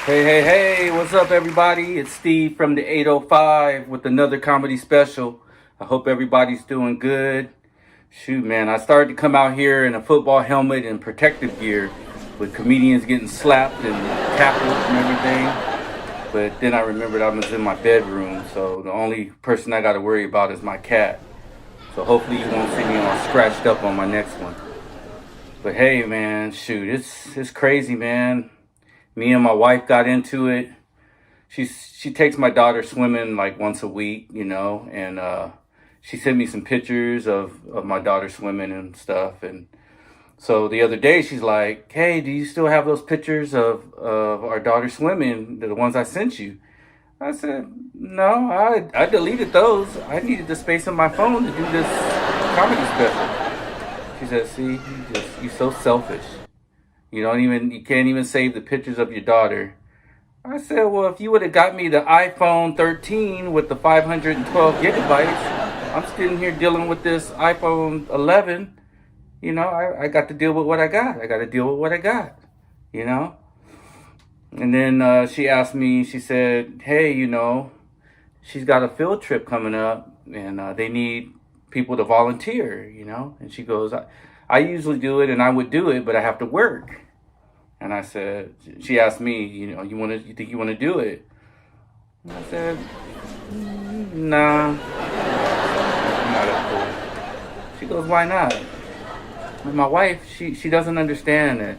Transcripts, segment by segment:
Hey, hey, hey, what's up, everybody? It's Steve from the 805 with another comedy special. I hope everybody's doing good. Shoot, man, I started to come out here in a football helmet and protective gear with comedians getting slapped and tackled and everything. But then I remembered I was in my bedroom, so the only person I got to worry about is my cat. So hopefully you won't see me all scratched up on my next one. But hey, man, shoot, it's crazy, man. Me and my wife got into it. She takes my daughter swimming like once a week, and she sent me some pictures of my daughter swimming and stuff. And so the other day she's like, "Hey, do you still have those pictures of our daughter swimming, the ones I sent you?" I said, "No, I deleted those. I needed the space on my phone to do this comedy special." She said, "See, you so selfish. You can't even save the pictures of your daughter." I said, "Well, if you would have got me the iPhone 13 with the 512 gigabytes, I'm sitting here dealing with this iPhone 11. I got to deal with what I got. I got to deal with what I got, you know?" And then she asked me, she said, "Hey, she's got a field trip coming up and they need people to volunteer. And she goes, I usually do it and I would do it, but I have to work." And I said, she asked me, you think you want to do it? And I said, "Nah, I'm not up for it." She goes, "Why not?" And my wife, she doesn't understand that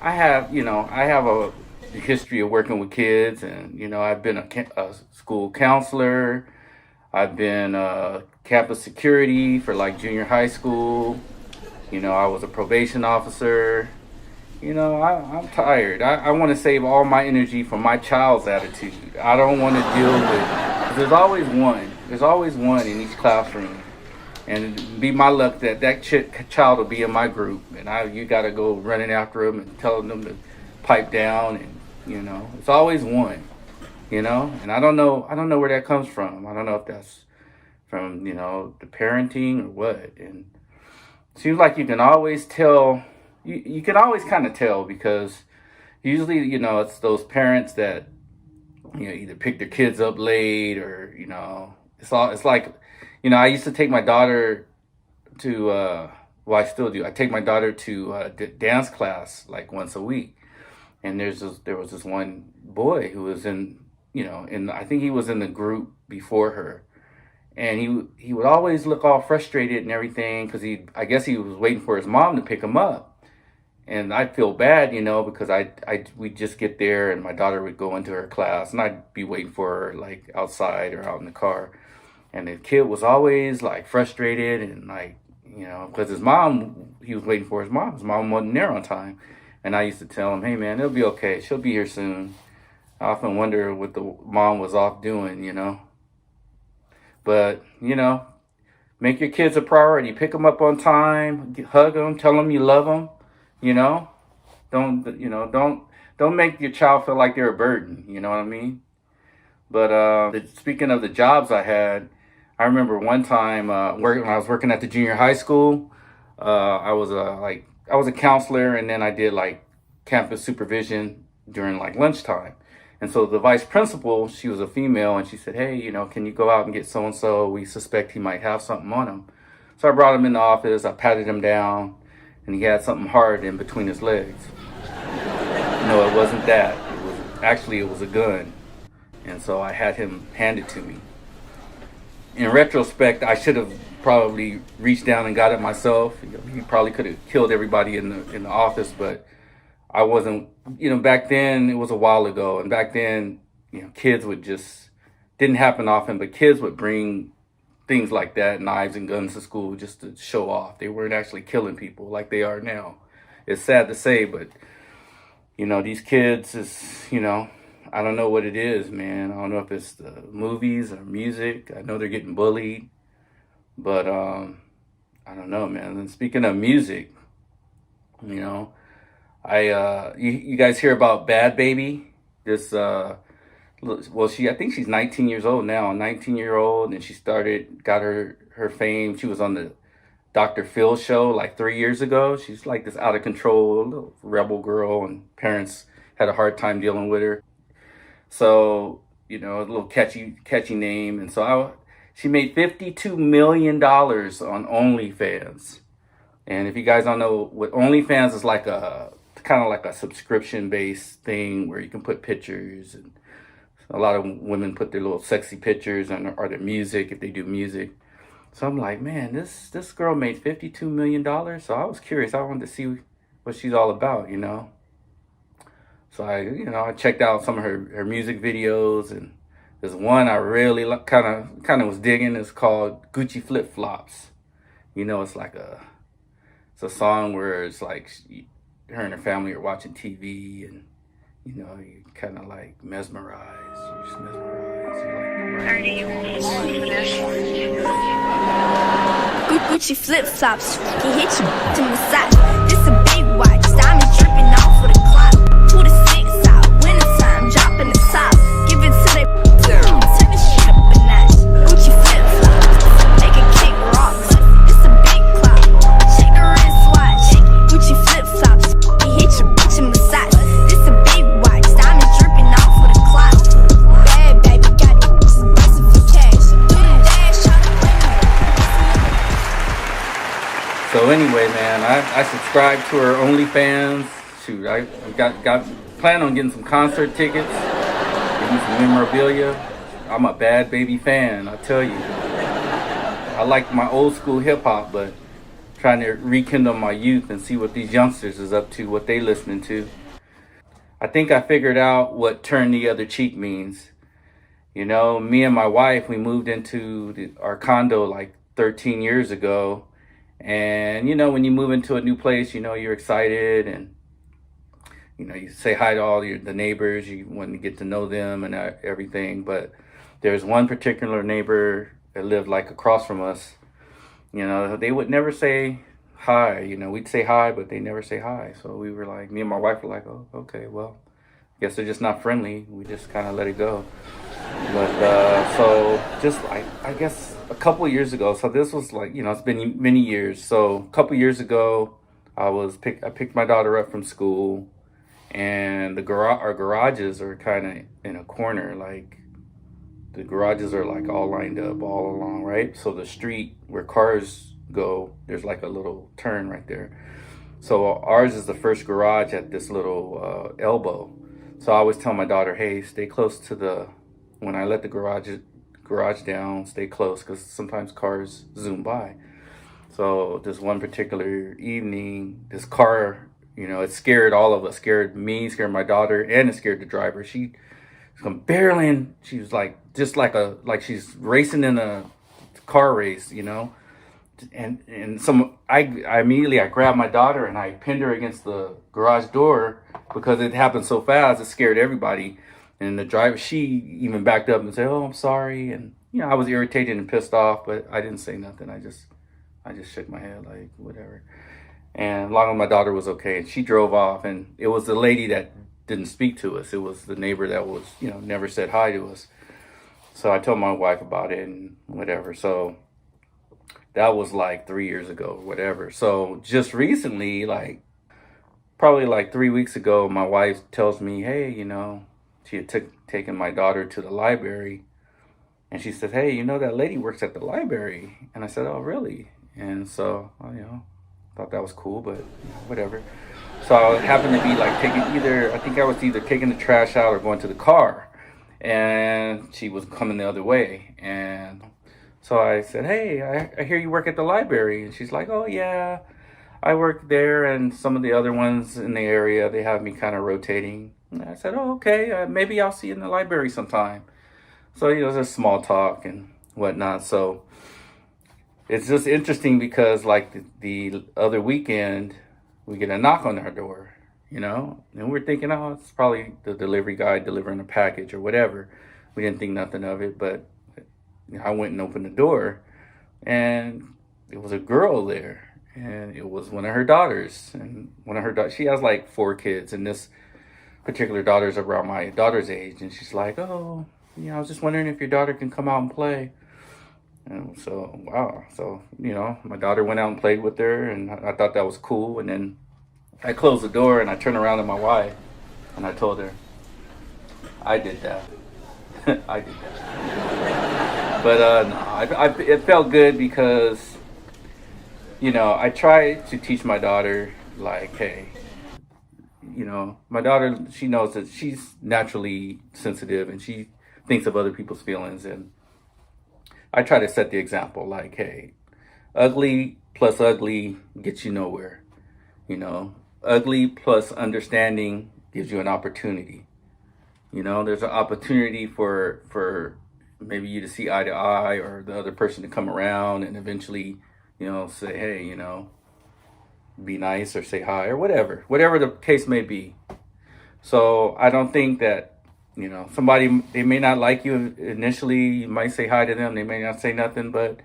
I have a history of working with kids, and I've been a school counselor. I've been campus security for like junior high school. I was a probation officer. I'm tired. I want to save all my energy for my child's attitude. I don't want to deal with, 'cause there's always one. There's always one in each classroom. And it'd be my luck that child will be in my group. And you got to go running after them and telling them to pipe down. And, it's always one. And I don't know where that comes from. I don't know if that's from, the parenting or what. And it seems like you can always tell. You can always kind of tell because usually, it's those parents that, either pick their kids up late or, it's like, I used to take my daughter to, well, I still do. I take my daughter to dance class like once a week. And there was this one boy who was I think he was in the group before her. And he would always look all frustrated and everything because I guess he was waiting for his mom to pick him up. And I'd feel bad, because we'd just get there and my daughter would go into her class and I'd be waiting for her like outside or out in the car. And the kid was always like frustrated and like, because he was waiting for his mom. His mom wasn't there on time. And I used to tell him, "Hey man, it'll be okay. She'll be here soon." I often wonder what the mom was off doing. But, make your kids a priority. Pick them up on time, hug them, tell them you love them. You know, don't make your child feel like they're a burden. You know what I mean? But speaking of the jobs I had, I remember one time when I was working at the junior high school. I was a counselor, and then I did like campus supervision during like lunchtime. And so the vice principal, she was a female, and she said, "Hey, can you go out and get so and so? We suspect he might have something on him." So I brought him in the office. I patted him down. And he had something hard in between his legs. No, it wasn't that. It was a gun. And so I had him hand it to me. In retrospect, I should have probably reached down and got it myself. He probably could have killed everybody in the office, but I wasn't. Back then it was a while ago, and back then, kids would just didn't happen often, but kids would bring things like that, knives and guns to school just to show off. They weren't actually killing people like they are now. It's sad to say, but these kids I don't know what it is, man. I don't know if it's the movies or music. I know they're getting bullied, but I don't know, man. And speaking of music, you guys hear about BHAD BHABIE? This I think she's 19 years old now, a 19-year-old, and she got her fame. She was on the Dr. Phil show like 3 years ago. She's like this out of control little rebel girl, and parents had a hard time dealing with her. So, you know, a little catchy name. And so she made $52 million on OnlyFans. And if you guys don't know what OnlyFans is, like a kind of like a subscription based thing where you can put pictures, and a lot of women put their little sexy pictures or their music if they do music. So I'm like, man, this girl made $52 million. So I was curious. I wanted to see what she's all about, you know. So I checked out some of her music videos, and there's one I really kind of was digging. It's called Gucci Flip Flops. You know, it's a song where it's like her and her family are watching TV, and you know, you kind of like mesmerized. You're just mesmerized. Gucci flip flops can hit you to the side. This a big watch, diamonds dripping off with a clock. 2 to 6 out, wintertime, dropping the top. Give it to that girl, turn the shit up a notch. Gucci flip flops, make it kick rocks. This a big clock, check the wristwatch. Gucci flip flops can hit you to the side. This a big watch, diamonds dripping off with a clock. Bad baby got it, just bustin' for cash. Do the dash, tryna play me. So anyway, man, I subscribed to her OnlyFans. Shoot, I got plan on getting some concert tickets, getting some memorabilia. I'm a Bad Baby fan, I tell you. I like my old school hip hop, but trying to rekindle my youth and see what these youngsters is up to, what they listening to. I think I figured out what turn the other cheek means. You know, me and my wife, we moved into our condo like 13 years ago. And, you know, when you move into a new place, you know, you're excited, and, you know, you say hi to all the neighbors. You want to get to know them and everything. But there's one particular neighbor that lived like across from us. You know, they would never say hi. You know, we'd say hi, but they never say hi. So we were like, me and my wife were like, oh, okay, well, I guess they're just not friendly. We just kind of let it go. But so just like, I guess a couple of years ago, so this was like, you know, it's been many years. So a couple of years ago, I picked my daughter up from school, and our garages are kind of in a corner. Like the garages are like all lined up all along, right? So the street where cars go, there's like a little turn right there. So ours is the first garage at this little elbow. So I always tell my daughter, hey, stay close to when I let the garage down, stay close, because sometimes cars zoom by. So this one particular evening, this car, you know, it scared all of us. Scared me, scared my daughter, and it scared the driver. She come barreling. She was like, just like she's racing in a car race, you know. And I immediately grabbed my daughter and I pinned her against the garage door because it happened so fast. It scared everybody. And the driver, she even backed up and said, "Oh, I'm sorry." And you know, I was irritated and pissed off, but I didn't say nothing. I just shook my head like whatever. And as long as my daughter was okay, and she drove off. And it was the lady that didn't speak to us. It was the neighbor that was, you know, never said hi to us. So I told my wife about it and whatever. So that was like 3 years ago, whatever. So just recently, like probably like 3 weeks ago, my wife tells me, hey, you know, she had taken my daughter to the library, and she said, hey, you know, that lady works at the library. And I said, oh, really? And so, well, you know, thought that was cool, but you know, whatever. So I happened to be like I was either taking the trash out or going to the car, and she was coming the other way. And so I said, hey, I hear you work at the library. And she's like, oh, yeah, I work there, and some of the other ones in the area, they have me kind of rotating. And I said, oh, okay, maybe I'll see you in the library sometime. So, you know, there's small talk and whatnot. So it's just interesting because like the other weekend, we get a knock on our door, you know, and we're thinking, oh, it's probably the delivery guy delivering a package or whatever. We didn't think nothing of it, but I went and opened the door, and it was a girl there, and it was one of her daughters. And she has like 4 kids, and this particular daughter's around my daughter's age. And she's like, oh, you know, I was just wondering if your daughter can come out and play. And so, wow. So, you know, my daughter went out and played with her, and I thought that was cool. And then I closed the door and I turned around to my wife, And I told her, I did that. I did that. But no, it felt good because, you know, I try to teach my daughter, like, hey, you know, my daughter, she knows that she's naturally sensitive and she thinks of other people's feelings. And I try to set the example, like, hey, ugly plus ugly gets you nowhere. You know, ugly plus understanding gives you an opportunity. You know, there's an opportunity for maybe you to see eye to eye, or the other person to come around and eventually, you know, say, hey, you know, be nice or say hi or whatever the case may be. So I don't think that, you know, somebody, they may not like you initially. You might say hi to them. They may not say nothing, but,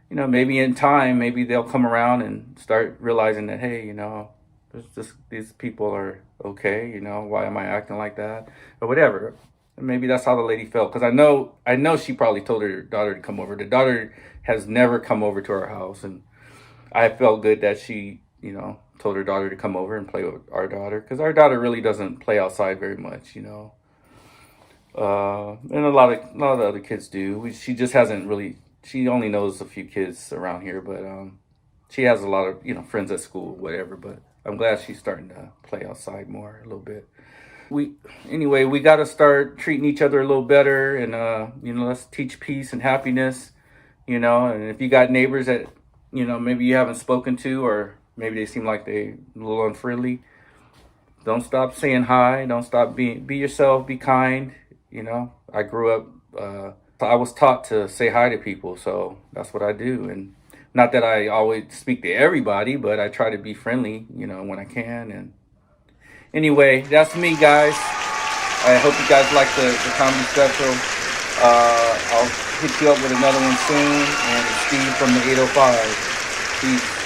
you know, maybe in time, maybe they'll come around and start realizing that, hey, you know, there's just, these people are okay. You know, why am I acting like that or whatever? And maybe that's how the lady felt. Cause I know she probably told her daughter to come over. The daughter has never come over to our house. And I felt good that she, you know, told her daughter to come over and play with our daughter. Cause our daughter really doesn't play outside very much, you know. And a lot of other kids do. She just hasn't really, she only knows a few kids around here, but she has a lot of, you know, friends at school, whatever. But I'm glad she's starting to play outside more a little bit. Anyway, we got to start treating each other a little better, and you know, let's teach peace and happiness, you know. And if you got neighbors that, you know, maybe you haven't spoken to, or maybe they seem like they a little unfriendly, don't stop saying hi. Don't stop be yourself, be kind. You know, I grew up, I was taught to say hi to people, so that's what I do. And not that I always speak to everybody, but I try to be friendly, you know, when I can. And anyway, that's me, guys. I hope you guys like the comedy special. I'll hit you up with another one soon. And it's Steve from the 805. Peace.